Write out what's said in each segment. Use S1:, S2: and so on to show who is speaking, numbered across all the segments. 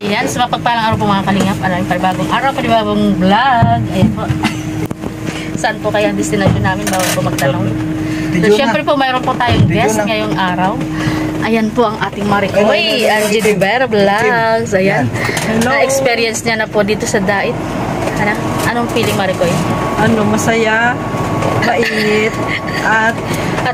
S1: Ayan, sa mapagpalang araw po mga kalingap. Alam, panibagong araw, panibagong vlog. Ayan po. Saan po kaya ang destination namin bago po magtanong? So, syempre po, mayroon po tayong guest ngayong araw. Ayan po ang ating Maricoy, Angie Rivera Vlogs. Ayan. Na-experience niya na po dito sa Dait. Ano? Anong feeling, Maricoy?
S2: Ano, masaya, mainit, at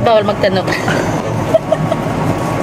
S1: bawal magtanong.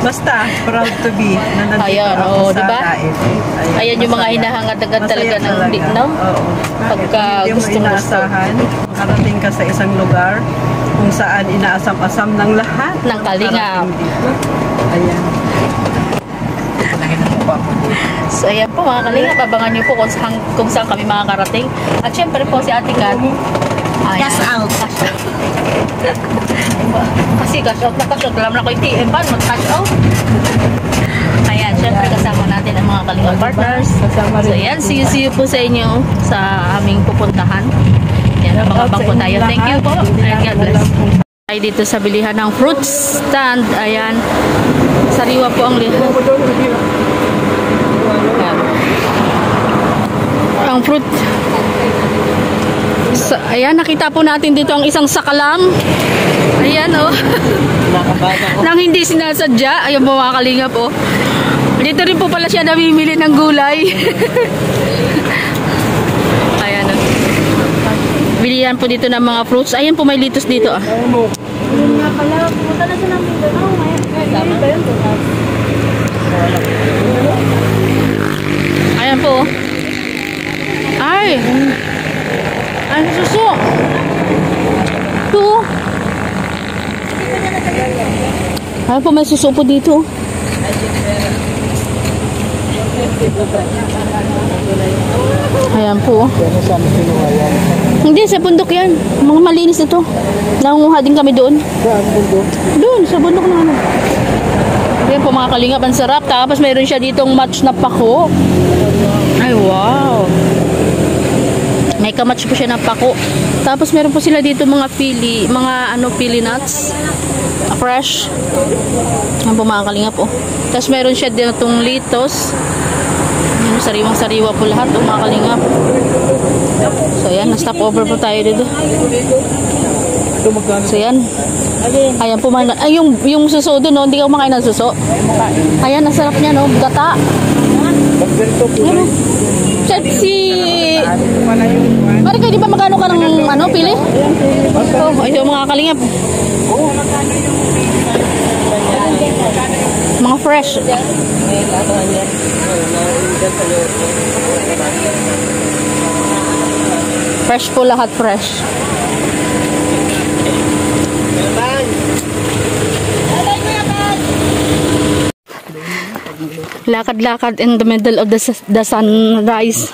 S2: basta, proud to be na nandito
S1: ayan,
S2: ako sa
S1: diba?
S2: Dait.
S1: Ayan yung mga hinahangad-agad talaga ng no? Pagka gusto mo
S2: inaasahan, makarating ka sa isang lugar kung saan inaasam-asam ng lahat
S1: ng kalingap.
S2: Ayan.
S1: So ayan po mga kalingap, abangan nyo po kung saan kami makakarating. At syempre po si Ate Kat.
S3: Cash out.
S1: Kasi cash out na cash out. Alam na ko yung TM pa, mag-cash out. Ayan, syempre kasama natin ang mga kalingap partners. So ayan, see you po sa inyo sa aming pupuntahan. Ayan, abang-abang po tayo. Thank you po. God bless. Ay dito sa bilihan ng fruit stand. Ayan, sariwa po ang lihan. Ang fruit. Ayan, nakita po natin dito ang isang sakalam. Ayan, oh. Nang hindi sinasadya. Ayan po mga kalingap, oh. Dito rin po pala siya namimili ng gulay. Ayan, oh. Bilihan po dito ng mga fruits. Ayan po, may litos dito, ah.
S3: Yun nga pala, pumunta na siya ng Mindanao. Tama ba yun?
S1: Ayan po, oh. Ay! Ay, suso! Ito! Ayan po, may suso po dito. Ayan po. Hindi, sa bundok yan. Mga malinis ito. Nangunguha din kami doon. Doon, sa bundok na ano. Ayan po mga kalingap, ang sarap. Tapos mayroon siya ditong match na pako. Ay, wow! May kamatch po siya ng pako. Tapos meron po sila dito mga pili, mga ano, pili nuts. Fresh. Ayan po mga kalingap, oh. Tapos meron siya dito itong litos. Ayan, sariwang-sariwa po lahat, oh, mga kalingap. So ayan, na-stop over po tayo dito. So ayan. Ayan po mga, ay yung suso doon, no? Hindi ka kumakain ng suso. Ayan, nasarap niya, no? Gata. Ayan, si Marika, di ba magkano ka ng ano, pili? Oh, ito mga kalingap. Mga fresh. Fresh po lahat, fresh. Lakad-lakad in the middle of the sunrise.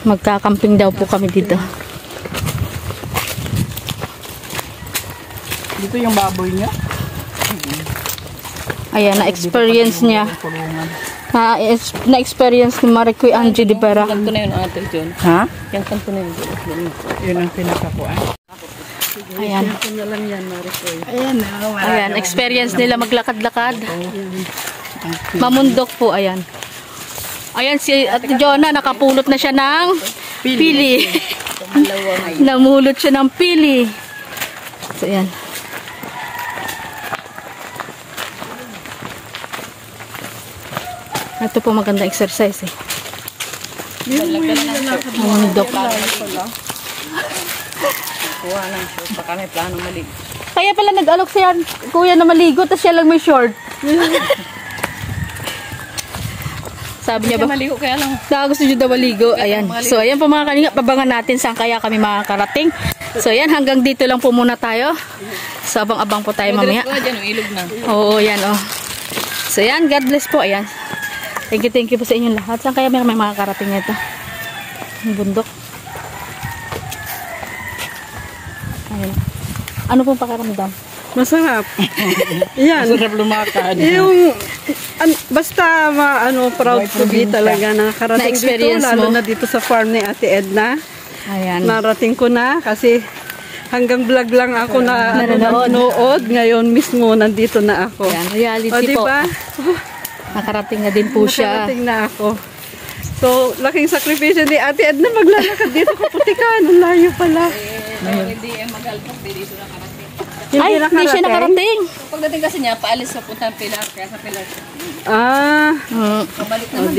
S1: Magkakamping daw po kami dito.
S2: Dito yung baboy niya.
S1: Ayan, na-experience niya. Na-experience ni Maricoy Angie Rivera.
S3: Yung kanto na yun, ate yun.
S1: Ha?
S3: Yung kanto na yun.
S2: Yun ang pinakapuan.
S1: Ayan. Ayan, experience nila maglakad-lakad. Mamundok po, ayan. Ayan, si Ate Jonah, nakapulot na siya ng pili. Namulot siya ng pili. So, ayan. Ito po maganda exercise, eh. Mamundok.
S3: Baka may plano maligo.
S1: Kaya pala nag-alok siya, kuya, na maligo, tapos siya lang may short. Sabi niya ba?
S3: Maligo kaya lang.
S1: Gusto niyo daw maligo. Ayan. So, ayan po mga kalingap. Pabangan natin saan kaya kami makakarating. So, ayan. Hanggang dito lang po muna tayo. So, abang-abang po tayo mamaya.
S3: Ilog na.
S1: Oo, ayan, oh. So, ayan. God bless po. Ayan. Thank you po sa inyong lahat. Saan kaya may makakarating nito? Yung bundok. Ayan. Ano pong pakaramdam?
S2: Masarap. Yan.
S3: Masarap lumakad.
S2: Yung, basta proud to be talaga nakakarating dito. Lalo na dito sa farm ni Ate Edna.
S1: Ayan.
S2: Narating ko na kasi Hanggang vlog lang ako na nanonood. Ngayon mismo, nandito na ako.
S1: Yan, reality po.
S2: Diba?
S1: Nakarating na din po siya.
S2: Nakarating na ako. So, laking sakripisyo ni Ate Edna maglalakad dito kaputikan. Ang layo pala.
S3: Hindi magalpok, dito na karating.
S1: Ay, hindi siya nakarating.
S3: Pagdating kasi niya, paalis sa puntang pilar, kaya sa pilar. Pabalik naman.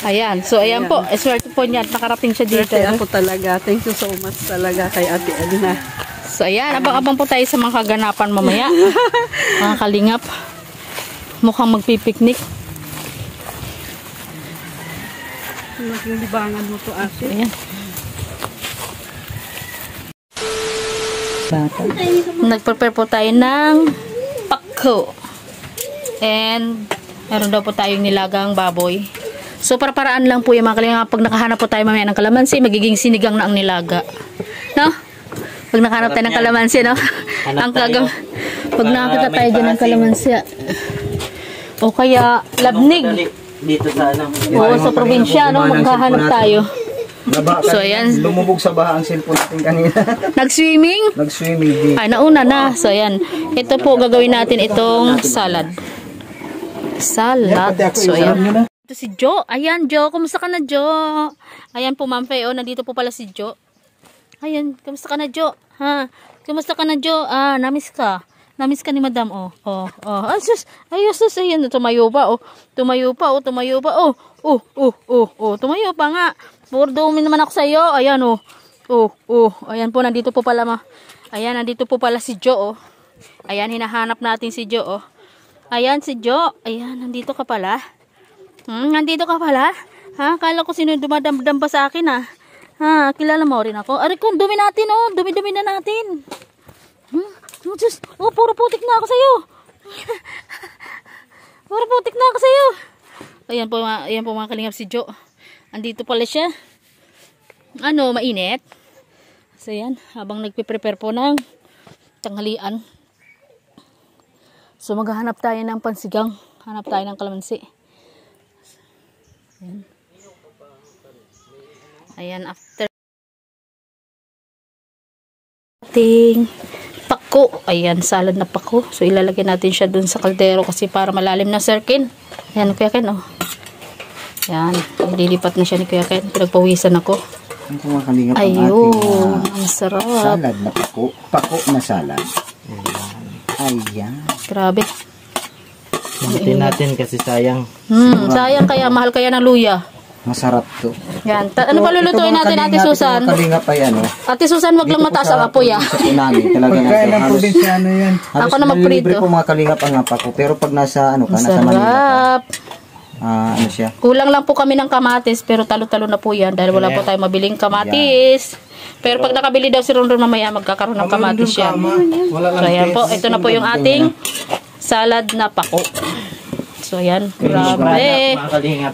S1: Ayan, so ayan po. Swerte po niya at nakarating siya dito.
S2: Swerte ako talaga. Thank you so much talaga kay Ate Edna.
S1: So ayan, abang-abang po tayo sa mga kaganapan mamaya. Mga kalingap. Mukhang magpipiknik.
S2: Laking libangan mo to, Ate.
S1: Ayan. Nag-prepare po tayo ng pakko. And meron daw po tayong nilagang baboy. So para-paraan lang po yung mga kalingap. Pag nakahanap po tayo mamaya ng kalamansi, magiging sinigang na ang nilaga. No? Pag nakahanap tayo ng kalamansi, no? Ang kagang pag nakakita tayo dyan ng kalamansi. O kaya labnig.
S4: Dito sa ano.
S1: Oo, sa probinsya, no? Maghahanap tayo. So, ayan.
S4: Lumubog sa baha ang cellphone natin kanina.
S1: Nag-swimming?
S4: Nag-swimming.
S1: Ay, nauna na. So, ayan. Ito po, gagawin natin itong salad. Salad. So, ayan. Ito si Jo. Ayan, Jo. Kumusta ka na, Jo? Ayan po, Ma'am Faye. Nandito po pala si Jo. Ayan. Kumusta ka na, Jo? Ha? Kumusta ka na, Jo? Ah, namiss ka. Namiss ka ni Madam, oh. Ay, sus. Ayan. Tumayo pa, oh. Tumayo pa. Tumayo pa nga. Puro dumi naman ako sa iyo. Ayan, oh. Ayan po, nandito po pala, Ayan, nandito po pala si Jo, oh. Ayan, hinahanap natin si Jo, oh. Ayan, si Jo. Ayan, nandito ka pala. Nandito ka pala? Ha? Kala ko sino dumadam pa sa akin, ha? Ha? Kilala mo rin ako? Aray ko, dumi natin, oh. Dumi na natin. Diyos. Oh, puro putik na ako sa iyo. Puro putik na ako sa iyo. Ayan po mga kalingap si Jo. Andito pala siya. Ano, mainit. So yan, habang nagpe-prepare po ng tanghalian. So maghahanap tayo ng pansigang. Hanap tayo ng kalamansi. Ayan. Ayan, after ating pako. Ayan, salad na pako. So ilalagay natin siya dun sa kaldero kasi para malalim na, Sir Ken. Ayan, Kuya Ken, oh. Ayan, nililipat na siya ni Kuya Ken. Pinagpawisan ako. Ayun, ang sarap.
S4: Salad na pako. Pako na salad. Ayan.
S1: Grabe.
S4: Mahitin natin kasi sayang.
S1: Sayang kaya, mahal kaya ng luya.
S4: Masarap to.
S1: Yan. Ano pa lulutuin natin, Ate Susan?
S4: Kalingap pa yan, oh.
S1: Ate Susan, wag lang mataas ang apoy, ah.
S4: Sa punami, talaga
S5: pagkain ng probinsyano yan.
S1: Ako na magprito.
S4: Libre po mga kalingap ang pako. Pero pag nasa, nasa Manila
S1: Sarap.
S4: ano siya?
S1: Kulang lang po kami ng kamatis, pero talo-talo na po yan dahil wala po tayo mabiling kamatis. Pero pag nakabili daw si Rondon mamaya, magkakaroon ng kamatis siya. So, ayan po. Ito na po yung ating salad na pako. So, ayan. Grabe.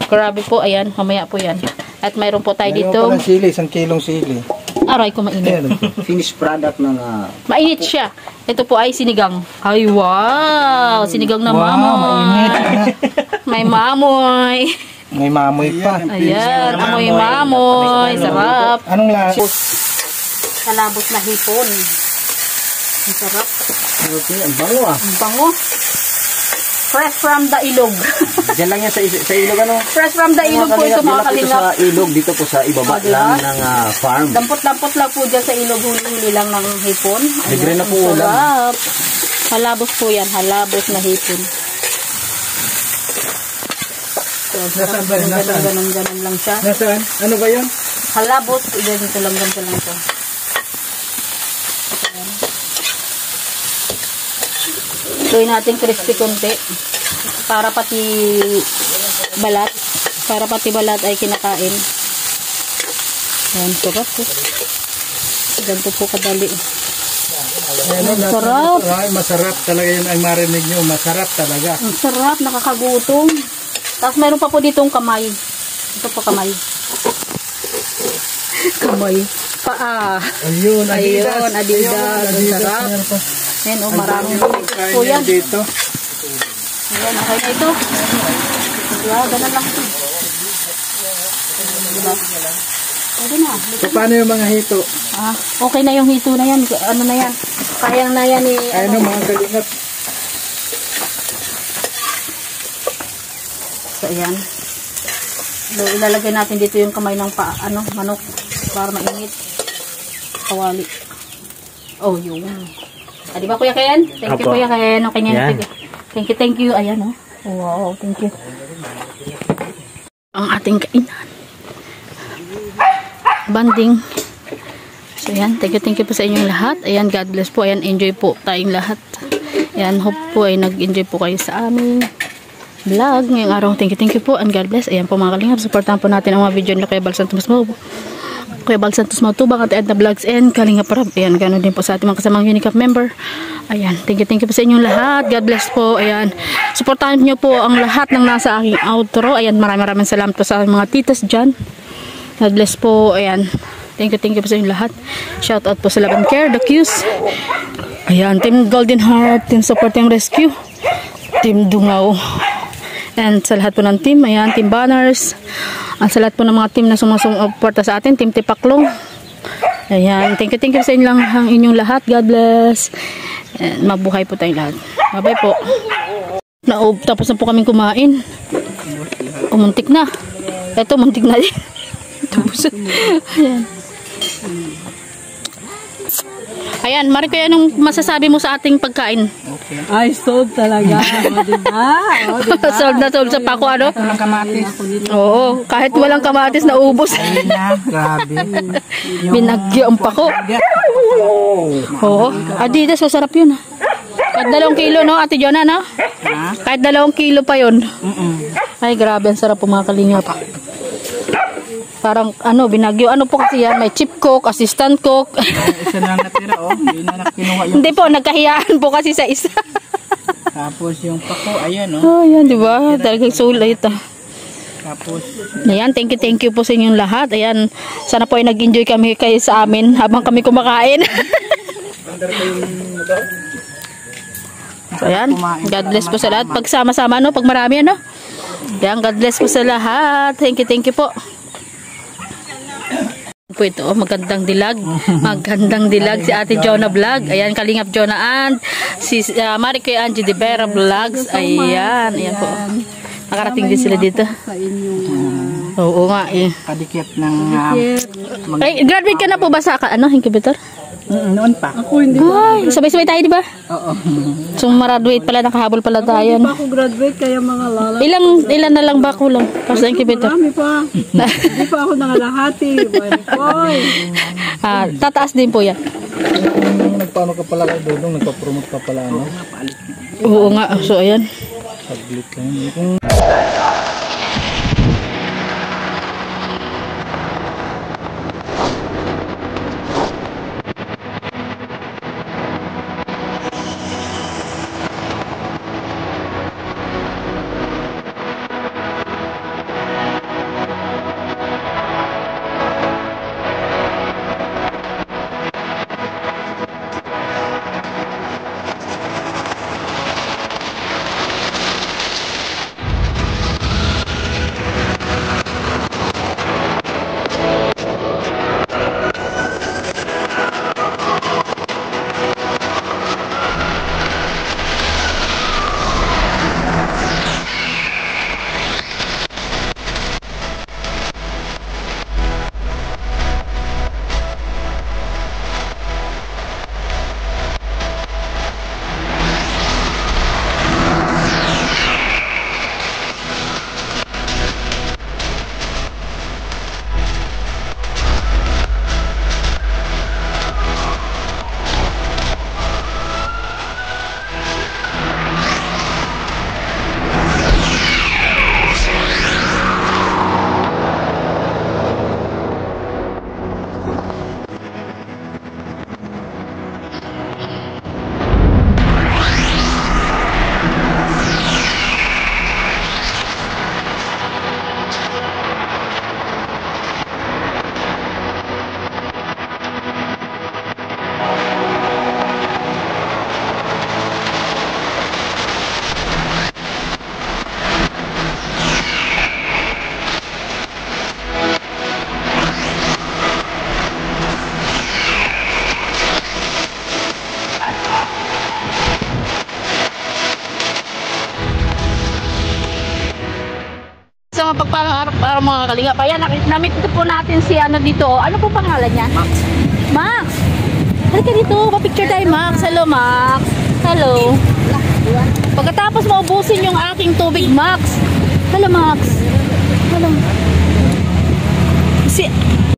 S1: Grabe po. Ayan. Mamaya po yan. At mayroon po tayo dito.
S5: Mayroon pa ng sili, 1 kilong sili.
S1: Aray ko, mainit.
S4: Finished product ng...
S1: Mainit siya. Ito po ay sinigang. Ay, wow! Sinigang na
S5: mainit.
S1: May mamoy.
S5: May mamoy pa.
S1: Ayan, amoy mamoy. Sarap.
S5: Anong lasa?
S1: Kalabot na hipon. Ang sarap.
S4: Okay, ang bango ah.
S1: Ang bango. Fresh from the ilog.
S4: Diyan lang yan sa ilog ano?
S1: Fresh from the ilog po ito mga kalingap.
S4: Sa ilog, dito po sa ibaba lang ng farm.
S1: Dampot-dampot lang po dyan sa ilog. Huli-huli lang ng hipon.
S4: Libre na po ulam.
S1: Sarap. Halabos po yan. Halabos na hipon.
S5: Nasaan ba yun? Nasaan?
S1: Ganon lang siya.
S5: Nasaan? Ano ba yun?
S1: Halabos. Ganito lang siya. Gawin natin crispy konti para pati balat ay kinakain. Ayan, sarap po. Ganito po kadali. Sarap.
S5: Ay, masarap talaga yun ay marinig nyo. Masarap talaga.
S1: Ang sarap, nakakagutom. Tapos mayroon pa po ditong kamay. Ito po kamay. Kamay. Paa.
S5: Ayun, Adidas.
S1: Adidas. Ang sarap. Ayan, maraming po yan.
S5: Dito.
S1: Ayan, okay na ito. Diba, ganun lang ito. Diba? Pwede na.
S5: So, paano yung mga hito?
S1: Okay na yung hito na yan. Ano na yan? Kayang na yan eh.
S5: Ano mga kalingap?
S1: So, ayan. So, ilalagay natin dito yung kamay ng manok para mainit. Kawali. Oh, yung. Di ba, Kuya Ken? Thank you, Kuya Ken. Okay niya. Thank you. Ayan, oh. Wow, thank you. Ang ating kainan. Banding. So, ayan. Thank you po sa inyong lahat. Ayan, God bless po. Ayan, enjoy po tayong lahat. Ayan, hope po ay nag-enjoy po kayo sa aming vlog ngayong araw. Thank you po and God bless. Ayan po mga kalingap, supportahan po natin ang mga video nila Kuya Bal Santos Matubang at Edna Vlogs and Kalingap Rab. Ayan, ganoon din po sa ating mga kasamang Unicap member. Ayan, thank you po sa inyong lahat. God bless po. Ayan, supportahan niyo po ang lahat ng nasa aking outro. Ayan, maraming salamat po sa mga titas dyan. God bless po. Ayan, thank you po sa inyong lahat. Shout out po sa Laban Care, The Q's. Ayan, Team Golden Heart, Team Support, Team Rescue, Team Dungaw. And sa lahat po ng team, ayan, Team Banners. At sa lahat po ng mga team na sumusuporta sa atin, Team Tipaklong. Ayan, thank you sa inyong lahat. God bless. And mabuhay po tayong lahat. Bye-bye po. Tapos na po kaming kumain. Muntik na. Eto, muntik na din. Tapos. Ayan. Ayan, Mari, kaya anong masasabi mo sa ating pagkain?
S2: Ay, sold talaga. O, diba?
S1: Sold na sold sa pako, ano?
S5: Walang kamatis.
S1: Oo, kahit walang kamatis na ubos.
S5: Grabe.
S1: Binagyo ang pako. Oo, Adidas, masarap yun. Kahit 2 kilo, no, Ate Jonah, no? Kahit 2 kilo pa yun. Ay, grabe, ang sarap po mga kalingap. Parang, binagyo. Ano po kasi yan? May chip cook, assistant cook.
S5: Isa na lang natira, oh. Hindi na kinuha yung...
S1: Hindi po, nagkahiyaan po kasi sa isa.
S5: Tapos yung pako, ayan, oh.
S1: Oh, yan, di ba? Talagang sulit,
S5: Tapos...
S1: Ayan, thank you po sa inyong lahat. Ayan, sana po ay nag-enjoy kami kayo sa amin habang kami kumakain. So, ayan, God bless po sa lahat. Pag sama-sama, pag marami, Ayan, God bless po sa lahat. Thank you po. Po ito, magandang dilag si Ate Jonah Vlog. Ayan, Kalingap Jonah and si Mari Kuya Angie de Vera Vlogs. Ayan po. Nakarating din sila dito. Oo nga eh.
S5: Kadikit ng...
S1: Graduate ka na po ba sa incubator?
S5: Noon pa.
S2: Ako hindi
S1: Ay, sabay-sabay tayo, di ba?
S5: Oo.
S1: So, maraduate pala, nakahabol pala tayo.
S2: pa ako graduate, kaya mga lala.
S1: Ilan na lang ba kulang? Para sa incubator?
S2: Marami pa. Hindi pa ako nangalahati. Boy.
S1: Tataas din po yan.
S5: Nagpaano ka pala kay Dudong? Nagpa-promote ka pala, ano?
S1: Oo nga. So, ayan.
S5: Saglit lang.
S1: lang ang pagpangarap para mga kalingap. Ayan, namit po natin si ano dito. Ano po pangalan niya? Max. Max! Halika dito, pa-picture tayo, Max. Hello, Max. Hello. Pagkatapos maubusin yung aking tubig, Max. Hello, Max. Hello. Si